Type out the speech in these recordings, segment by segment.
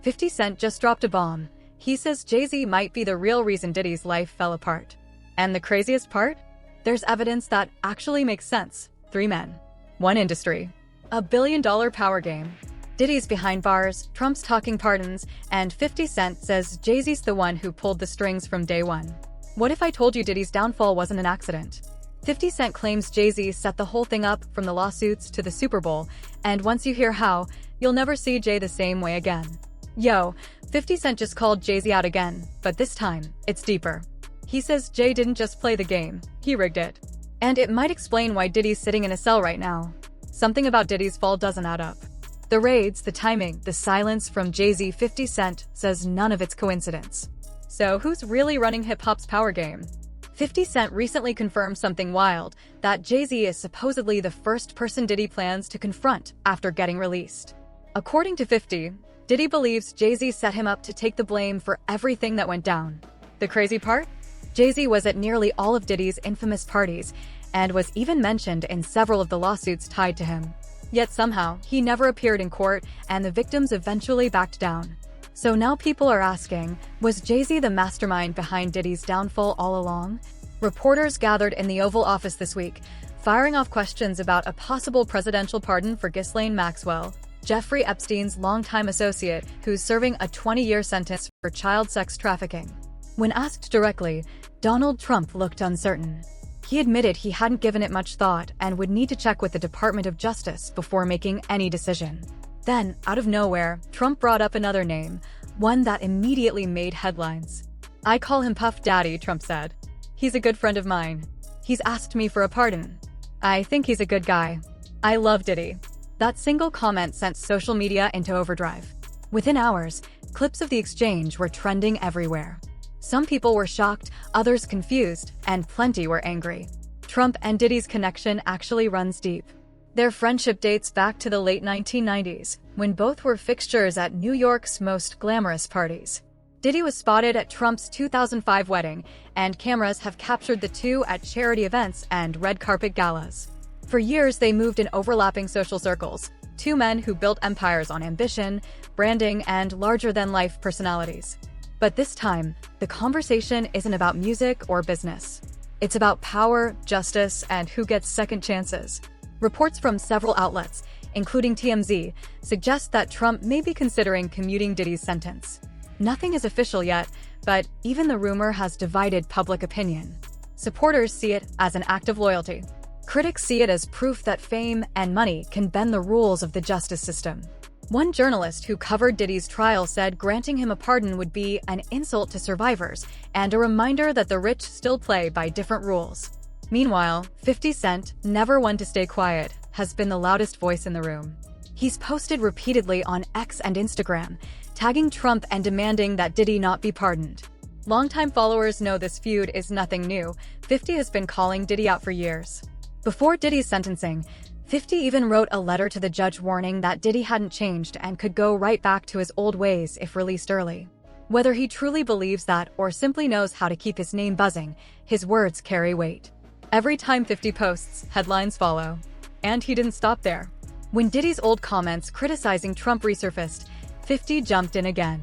50 Cent just dropped a bomb. He says Jay-Z might be the real reason Diddy's life fell apart. And the craziest part? There's evidence that actually makes sense. 3 men. 1 industry. A billion-dollar power game. Diddy's behind bars, Trump's talking pardons, and 50 Cent says Jay-Z's the one who pulled the strings from day one. What if I told you Diddy's downfall wasn't an accident? 50 Cent claims Jay-Z set the whole thing up from the lawsuits to the Super Bowl, and once you hear how, you'll never see Jay the same way again. Yo, 50 Cent just called Jay-Z out again, but this time, it's deeper. He says Jay didn't just play the game, he rigged it. And it might explain why Diddy's sitting in a cell right now. Something about Diddy's fall doesn't add up. The raids, the timing, the silence from Jay-Z. 50 Cent says none of it's coincidence. So who's really running hip-hop's power game? 50 Cent recently confirmed something wild, that Jay-Z is supposedly the first person Diddy plans to confront after getting released. According to 50, Diddy believes Jay-Z set him up to take the blame for everything that went down. The crazy part? Jay-Z was at nearly all of Diddy's infamous parties, and was even mentioned in several of the lawsuits tied to him. Yet somehow, he never appeared in court, and the victims eventually backed down. So now people are asking, was Jay-Z the mastermind behind Diddy's downfall all along? Reporters gathered in the Oval Office this week, firing off questions about a possible presidential pardon for Ghislaine Maxwell, Jeffrey Epstein's longtime associate, who's serving a 20-year sentence for child sex trafficking. When asked directly, Donald Trump looked uncertain. He admitted he hadn't given it much thought and would need to check with the Department of Justice before making any decision. Then, out of nowhere, Trump brought up another name, one that immediately made headlines. "I call him Puff Daddy," Trump said. "He's a good friend of mine. He's asked me for a pardon. I think he's a good guy. I love Diddy." That single comment sent social media into overdrive. Within hours, clips of the exchange were trending everywhere. Some people were shocked, others confused, and plenty were angry. Trump and Diddy's connection actually runs deep. Their friendship dates back to the late 1990s, when both were fixtures at New York's most glamorous parties. Diddy was spotted at Trump's 2005 wedding, and cameras have captured the two at charity events and red carpet galas. For years, they moved in overlapping social circles, 2 men who built empires on ambition, branding, and larger-than-life personalities. But this time, the conversation isn't about music or business. It's about power, justice, and who gets second chances. Reports from several outlets, including TMZ, suggest that Trump may be considering commuting Diddy's sentence. Nothing is official yet, but even the rumor has divided public opinion. Supporters see it as an act of loyalty. Critics see it as proof that fame and money can bend the rules of the justice system. One journalist who covered Diddy's trial said granting him a pardon would be an insult to survivors and a reminder that the rich still play by different rules. Meanwhile, 50 Cent, never one to stay quiet, has been the loudest voice in the room. He's posted repeatedly on X and Instagram, tagging Trump and demanding that Diddy not be pardoned. Longtime followers know this feud is nothing new. 50 has been calling Diddy out for years. Before Diddy's sentencing, 50 even wrote a letter to the judge warning that Diddy hadn't changed and could go right back to his old ways if released early. Whether he truly believes that or simply knows how to keep his name buzzing, his words carry weight. Every time 50 posts, headlines follow. And he didn't stop there. When Diddy's old comments criticizing Trump resurfaced, 50 jumped in again.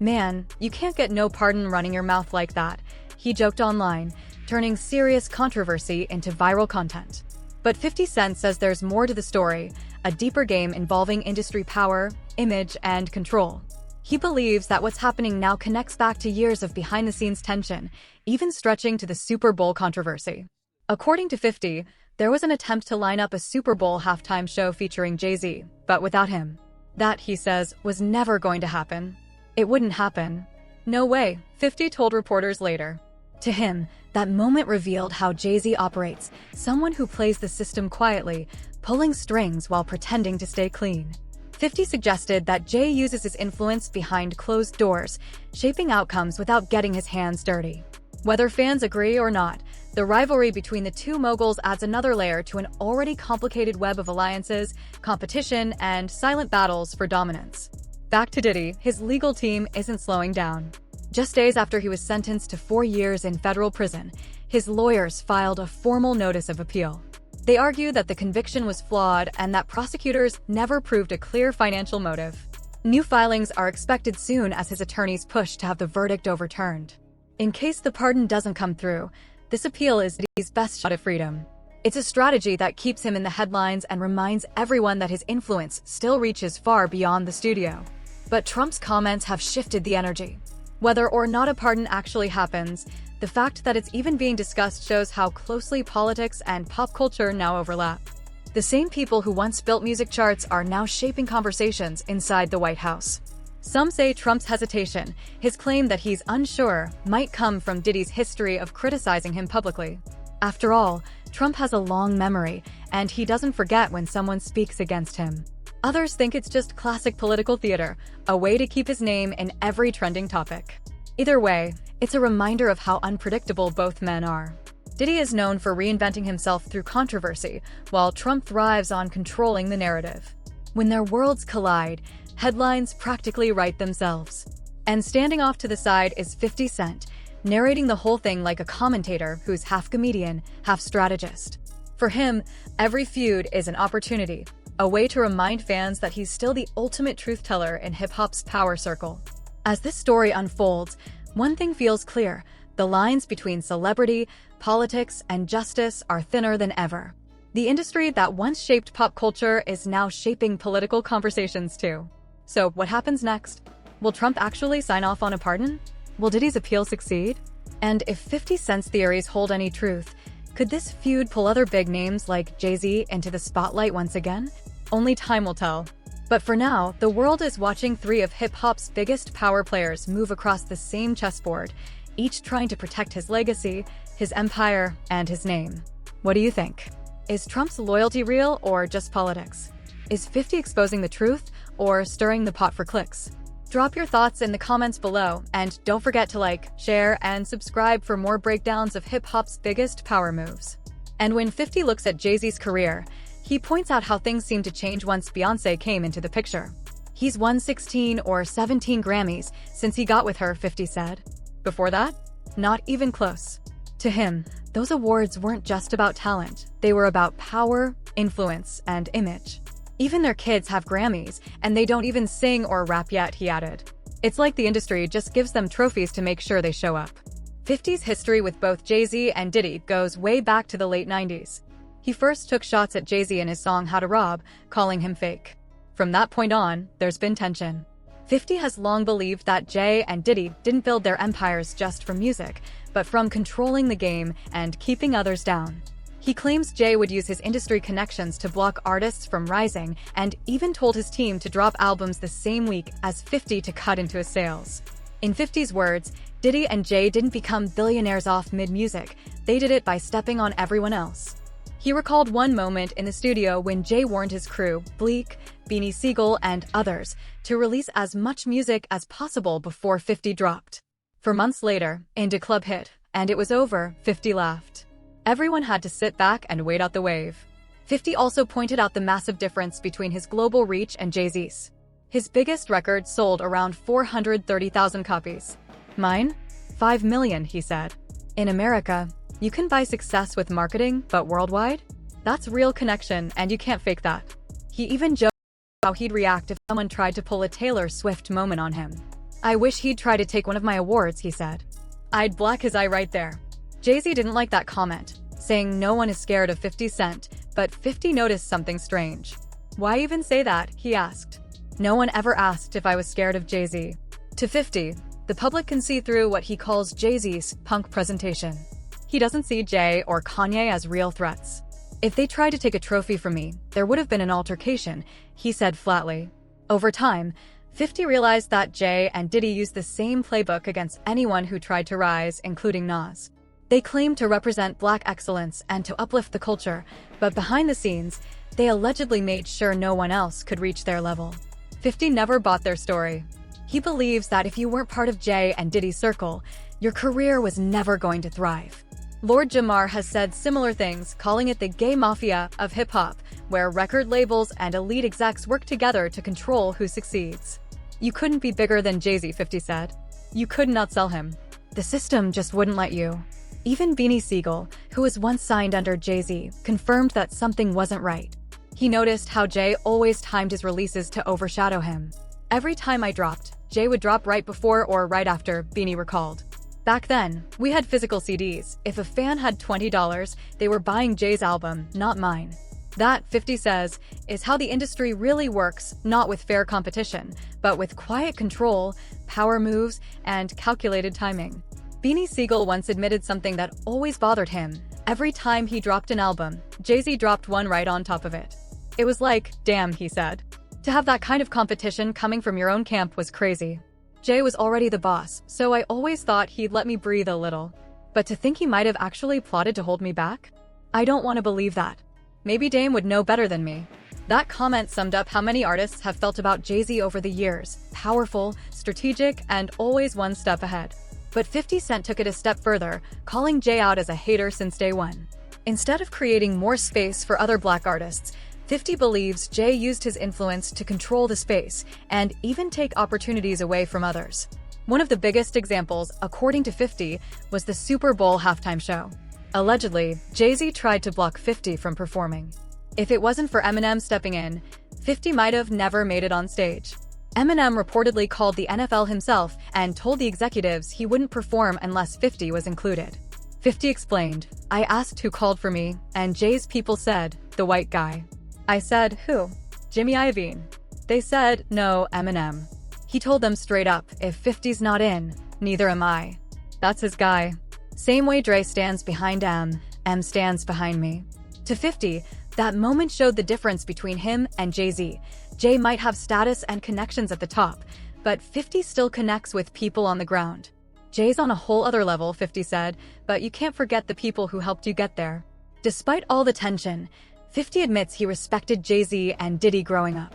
"Man, you can't get no pardon running your mouth like that," he joked online, turning serious controversy into viral content. But 50 Cent says there's more to the story, a deeper game involving industry power, image, and control. He believes that what's happening now connects back to years of behind-the-scenes tension, even stretching to the Super Bowl controversy. According to 50, there was an attempt to line up a Super Bowl halftime show featuring Jay-Z, but without him. That, he says, was never going to happen. It wouldn't happen. "No way," 50 told reporters later. To him, that moment revealed how Jay-Z operates, someone who plays the system quietly, pulling strings while pretending to stay clean. 50 suggested that Jay uses his influence behind closed doors, shaping outcomes without getting his hands dirty. Whether fans agree or not, the rivalry between the two moguls adds another layer to an already complicated web of alliances, competition, and silent battles for dominance. Back to Diddy, his legal team isn't slowing down. Just days after he was sentenced to 4 years in federal prison, his lawyers filed a formal notice of appeal. They argue that the conviction was flawed and that prosecutors never proved a clear financial motive. New filings are expected soon as his attorneys push to have the verdict overturned. In case the pardon doesn't come through, this appeal is Diddy's best shot at freedom. It's a strategy that keeps him in the headlines and reminds everyone that his influence still reaches far beyond the studio. But Trump's comments have shifted the energy. Whether or not a pardon actually happens, the fact that it's even being discussed shows how closely politics and pop culture now overlap. The same people who once built music charts are now shaping conversations inside the White House. Some say Trump's hesitation, his claim that he's unsure, might come from Diddy's history of criticizing him publicly. After all, Trump has a long memory, and he doesn't forget when someone speaks against him. Others think it's just classic political theater, a way to keep his name in every trending topic. Either way, it's a reminder of how unpredictable both men are. Diddy is known for reinventing himself through controversy, while Trump thrives on controlling the narrative. When their worlds collide, headlines practically write themselves. And standing off to the side is 50 Cent, narrating the whole thing like a commentator who's half comedian, half strategist. For him, every feud is an opportunity, a way to remind fans that he's still the ultimate truth-teller in hip-hop's power circle. As this story unfolds, one thing feels clear: the lines between celebrity, politics, and justice are thinner than ever. The industry that once shaped pop culture is now shaping political conversations too. So what happens next? Will Trump actually sign off on a pardon? Will Diddy's appeal succeed? And if 50 Cent's theories hold any truth, could this feud pull other big names like Jay-Z into the spotlight once again? Only time will tell. But for now, the world is watching three of hip-hop's biggest power players move across the same chessboard, each trying to protect his legacy, his empire, and his name. What do you think? Is Trump's loyalty real or just politics? Is 50 exposing the truth or stirring the pot for clicks? Drop your thoughts in the comments below, and don't forget to like, share, and subscribe for more breakdowns of hip-hop's biggest power moves. And when 50 looks at Jay-Z's career, he points out how things seemed to change once Beyoncé came into the picture. He's won 16 or 17 Grammys since he got with her, 50 said. Before that, not even close. To him, those awards weren't just about talent. They were about power, influence, and image. Even their kids have Grammys, and they don't even sing or rap yet, he added. It's like the industry just gives them trophies to make sure they show up. 50's history with both Jay-Z and Diddy goes way back to the late 90s. He first took shots at Jay-Z in his song How to Rob, calling him fake. From that point on, there's been tension. 50 has long believed that Jay and Diddy didn't build their empires just from music, but from controlling the game and keeping others down. He claims Jay would use his industry connections to block artists from rising, and even told his team to drop albums the same week as 50 to cut into his sales. In 50's words, Diddy and Jay didn't become billionaires off mid-music, they did it by stepping on everyone else. He recalled one moment in the studio when Jay warned his crew, Bleak, Beanie Sigel, and others, to release as much music as possible before 50 dropped. For months later, Indie Club hit, and it was over, 50 laughed. Everyone had to sit back and wait out the wave. 50 also pointed out the massive difference between his global reach and Jay-Z's. His biggest record sold around 430,000 copies. Mine? 5 million, he said. In America, you can buy success with marketing, but worldwide? That's real connection, and you can't fake that. He even joked how he'd react if someone tried to pull a Taylor Swift moment on him. I wish he'd try to take one of my awards, he said. I'd black his eye right there. Jay-Z didn't like that comment, saying no one is scared of 50 Cent, but 50 noticed something strange. Why even say that, he asked. No one ever asked if I was scared of Jay-Z. To 50, the public can see through what he calls Jay-Z's punk presentation. He doesn't see Jay or Kanye as real threats. If they tried to take a trophy from me, there would have been an altercation, he said flatly. Over time, 50 realized that Jay and Diddy used the same playbook against anyone who tried to rise, including Nas. They claimed to represent Black excellence and to uplift the culture, but behind the scenes, they allegedly made sure no one else could reach their level. 50 never bought their story. He believes that if you weren't part of Jay and Diddy's circle, your career was never going to thrive. Lord Jamar has said similar things, calling it the gay mafia of hip-hop, where record labels and elite execs work together to control who succeeds. You couldn't be bigger than Jay-Z, 50 said. You couldn't outsell him. The system just wouldn't let you. Even Beanie Sigel, who was once signed under Jay-Z, confirmed that something wasn't right. He noticed how Jay always timed his releases to overshadow him. Every time I dropped, Jay would drop right before or right after, Beanie recalled. Back then, we had physical CDs. If a fan had $20, they were buying Jay's album, not mine. That, 50 says, is how the industry really works, not with fair competition, but with quiet control, power moves, and calculated timing. Beanie Sigel once admitted something that always bothered him. Every time he dropped an album, Jay-Z dropped one right on top of it. It was like, damn, he said. To have that kind of competition coming from your own camp was crazy. Jay was already the boss, so I always thought he'd let me breathe a little. But to think he might have actually plotted to hold me back? I don't want to believe that. Maybe Dame would know better than me. That comment summed up how many artists have felt about Jay-Z over the years. Powerful, strategic, and always one step ahead. But 50 Cent took it a step further, calling Jay out as a hater since day one. Instead of creating more space for other black artists, 50 believes Jay used his influence to control the space and even take opportunities away from others. One of the biggest examples, according to 50, was the Super Bowl halftime show. Allegedly, Jay-Z tried to block 50 from performing. If it wasn't for Eminem stepping in, 50 might have never made it on stage. Eminem reportedly called the NFL himself and told the executives he wouldn't perform unless 50 was included. 50 explained, "I asked who called for me, and Jay's people said, the white guy. I said, who? Jimmy Iovine. They said, no, Eminem. He told them straight up, if 50's not in, neither am I. That's his guy. Same way Dre stands behind M stands behind me." To 50, that moment showed the difference between him and Jay-Z. Jay might have status and connections at the top, but 50 still connects with people on the ground. Jay's on a whole other level, 50 said, but you can't forget the people who helped you get there. Despite all the tension, 50 admits he respected Jay-Z and Diddy growing up.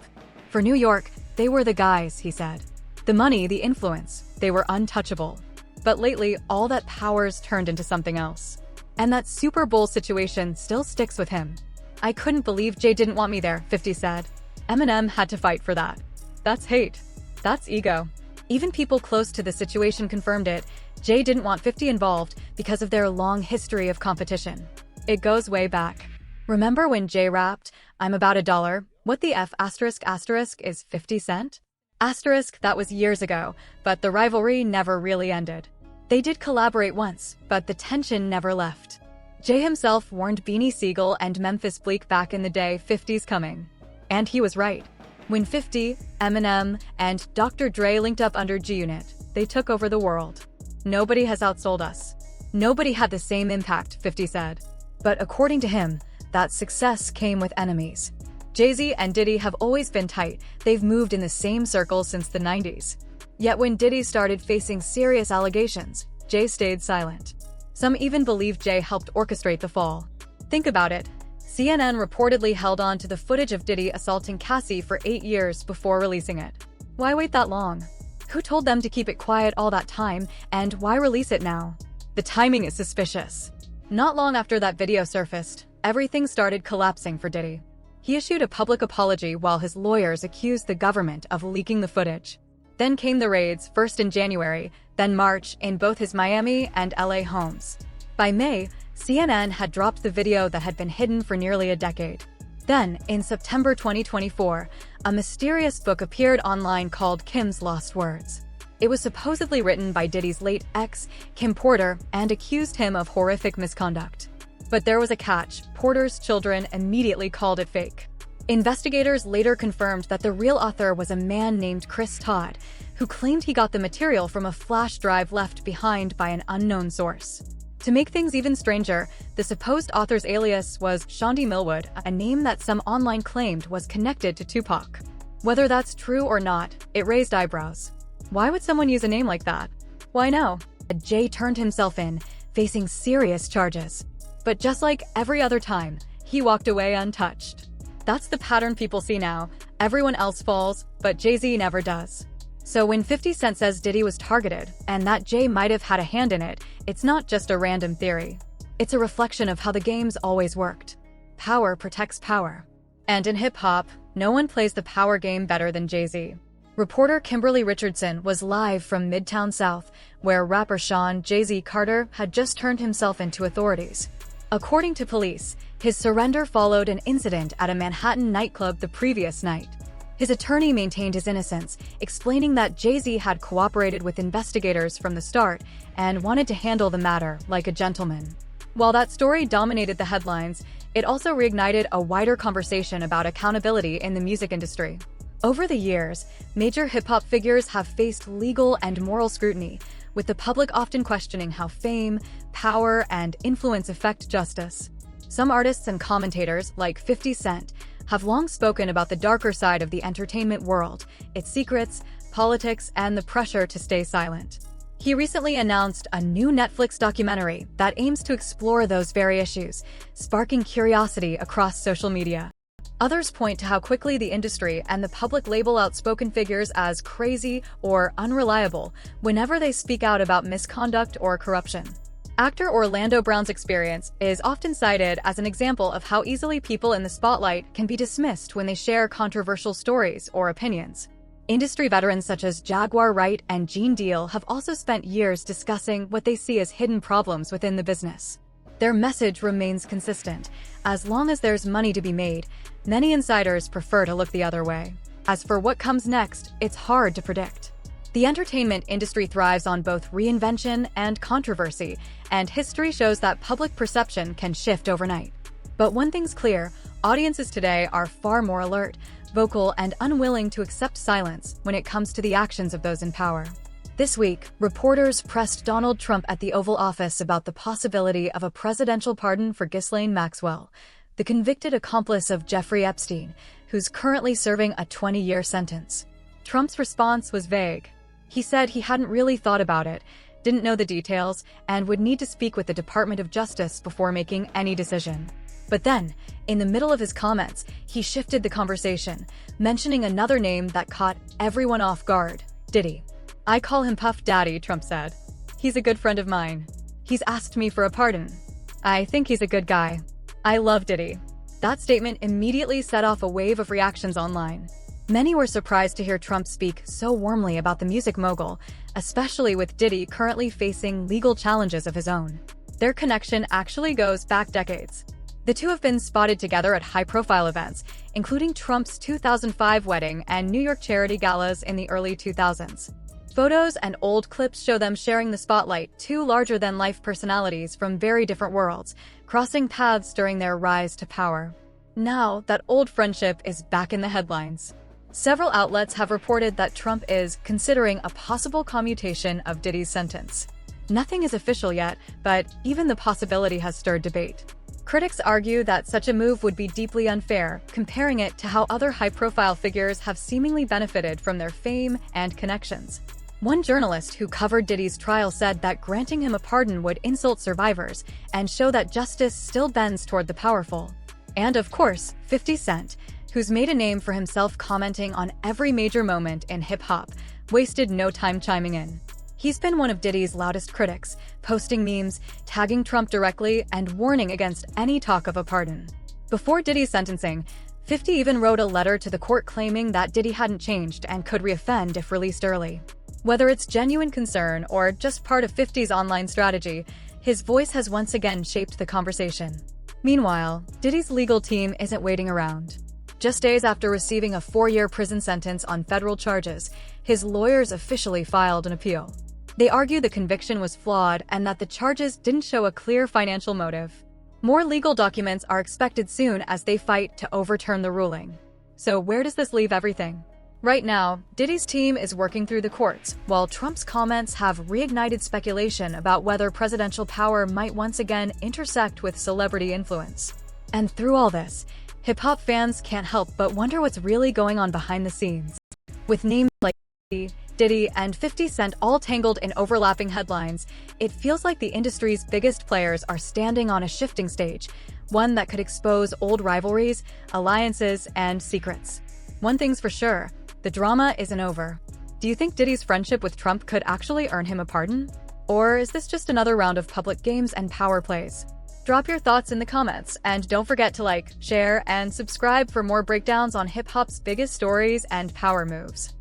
For New York, they were the guys, he said. The money, the influence, they were untouchable. But lately, all that power's turned into something else. And that Super Bowl situation still sticks with him. I couldn't believe Jay didn't want me there, 50 said. Eminem had to fight for that. That's hate. That's ego. Even people close to the situation confirmed it. Jay didn't want 50 involved because of their long history of competition. It goes way back. Remember when Jay rapped, "I'm about $1, what the F *** is 50 Cent? Asterisk, that was years ago, but the rivalry never really ended. They did collaborate once, but the tension never left. Jay himself warned Beanie Sigel and Memphis Bleek back in the day 50's coming. And he was right. When 50, Eminem, and Dr. Dre linked up under G-Unit, they took over the world. Nobody has outsold us. Nobody had the same impact, 50 said. But according to him, that success came with enemies. Jay-Z and Diddy have always been tight. They've moved in the same circles since the 90s. Yet when Diddy started facing serious allegations, Jay stayed silent. Some even believe Jay helped orchestrate the fall. Think about it. CNN reportedly held on to the footage of Diddy assaulting Cassie for 8 years before releasing it. Why wait that long? Who told them to keep it quiet all that time, and why release it now? The timing is suspicious. Not long after that video surfaced, everything started collapsing for Diddy. He issued a public apology while his lawyers accused the government of leaking the footage. Then came the raids, first in January, then March, in both his Miami and LA homes. By May, CNN had dropped the video that had been hidden for nearly a decade. Then, in September 2024, a mysterious book appeared online called Kim's Lost Words. It was supposedly written by Diddy's late ex, Kim Porter, and accused him of horrific misconduct. But there was a catch. Porter's children immediately called it fake. Investigators later confirmed that the real author was a man named Chris Todd, who claimed he got the material from a flash drive left behind by an unknown source. To make things even stranger, the supposed author's alias was Shondi Millwood, a name that some online claimed was connected to Tupac. Whether that's true or not, it raised eyebrows. Why would someone use a name like that? Why no? Jay turned himself in, facing serious charges. But just like every other time, he walked away untouched. That's the pattern people see now. Everyone else falls, but Jay-Z never does. So when 50 Cent says Diddy was targeted, and that Jay might have had a hand in it, it's not just a random theory. It's a reflection of how the game's always worked. Power protects power. And in hip-hop, no one plays the power game better than Jay-Z. Reporter Kimberly Richardson was live from Midtown South, where rapper Sean Jay-Z Carter had just turned himself into authorities. According to police, his surrender followed an incident at a Manhattan nightclub the previous night. His attorney maintained his innocence, explaining that Jay-Z had cooperated with investigators from the start and wanted to handle the matter like a gentleman. While that story dominated the headlines, it also reignited a wider conversation about accountability in the music industry. Over the years, major hip-hop figures have faced legal and moral scrutiny, with the public often questioning how fame, power, and influence affect justice. Some artists and commentators, like 50 Cent, have long spoken about the darker side of the entertainment world, its secrets, politics, and the pressure to stay silent. He recently announced a new Netflix documentary that aims to explore those very issues, sparking curiosity across social media. Others point to how quickly the industry and the public label outspoken figures as crazy or unreliable whenever they speak out about misconduct or corruption. Actor Orlando Brown's experience is often cited as an example of how easily people in the spotlight can be dismissed when they share controversial stories or opinions. Industry veterans such as Jaguar Wright and Gene Deal have also spent years discussing what they see as hidden problems within the business. Their message remains consistent. As long as there's money to be made, many insiders prefer to look the other way. As for what comes next, it's hard to predict. The entertainment industry thrives on both reinvention and controversy, and history shows that public perception can shift overnight. But one thing's clear, audiences today are far more alert, vocal, and unwilling to accept silence when it comes to the actions of those in power. This week, reporters pressed Donald Trump at the Oval Office about the possibility of a presidential pardon for Ghislaine Maxwell, the convicted accomplice of Jeffrey Epstein, who's currently serving a 20-year sentence. Trump's response was vague. He said he hadn't really thought about it, didn't know the details, and would need to speak with the Department of Justice before making any decision. But then, in the middle of his comments, he shifted the conversation, mentioning another name that caught everyone off guard: Diddy. "I call him Puff Daddy," Trump said. "He's a good friend of mine. He's asked me for a pardon. I think he's a good guy. I love Diddy." That statement immediately set off a wave of reactions online. Many were surprised to hear Trump speak so warmly about the music mogul, especially with Diddy currently facing legal challenges of his own. Their connection actually goes back decades. The two have been spotted together at high-profile events, including Trump's 2005 wedding and New York charity galas in the early 2000s. Photos and old clips show them sharing the spotlight, two larger-than-life personalities from very different worlds, crossing paths during their rise to power. Now, that old friendship is back in the headlines. Several outlets have reported that Trump is considering a possible commutation of Diddy's sentence. Nothing is official yet, but even the possibility has stirred debate. Critics argue that such a move would be deeply unfair, comparing it to how other high-profile figures have seemingly benefited from their fame and connections. One journalist who covered Diddy's trial said that granting him a pardon would insult survivors and show that justice still bends toward the powerful. And of course, 50 Cent, who's made a name for himself commenting on every major moment in hip-hop, wasted no time chiming in. He's been one of Diddy's loudest critics, posting memes, tagging Trump directly, and warning against any talk of a pardon. Before Diddy's sentencing, 50 even wrote a letter to the court claiming that Diddy hadn't changed and could reoffend if released early. Whether it's genuine concern or just part of 50's online strategy, his voice has once again shaped the conversation. Meanwhile, Diddy's legal team isn't waiting around. Just days after receiving a 4-year prison sentence on federal charges, his lawyers officially filed an appeal. They argue the conviction was flawed and that the charges didn't show a clear financial motive. More legal documents are expected soon as they fight to overturn the ruling. So where does this leave everything? Right now, Diddy's team is working through the courts, while Trump's comments have reignited speculation about whether presidential power might once again intersect with celebrity influence. And through all this, hip-hop fans can't help but wonder what's really going on behind the scenes. With names like Diddy, and 50 Cent all tangled in overlapping headlines, it feels like the industry's biggest players are standing on a shifting stage, one that could expose old rivalries, alliances, and secrets. One thing's for sure, the drama isn't over. Do you think Diddy's friendship with Trump could actually earn him a pardon? Or is this just another round of public games and power plays? Drop your thoughts in the comments, and don't forget to like, share, and subscribe for more breakdowns on hip-hop's biggest stories and power moves.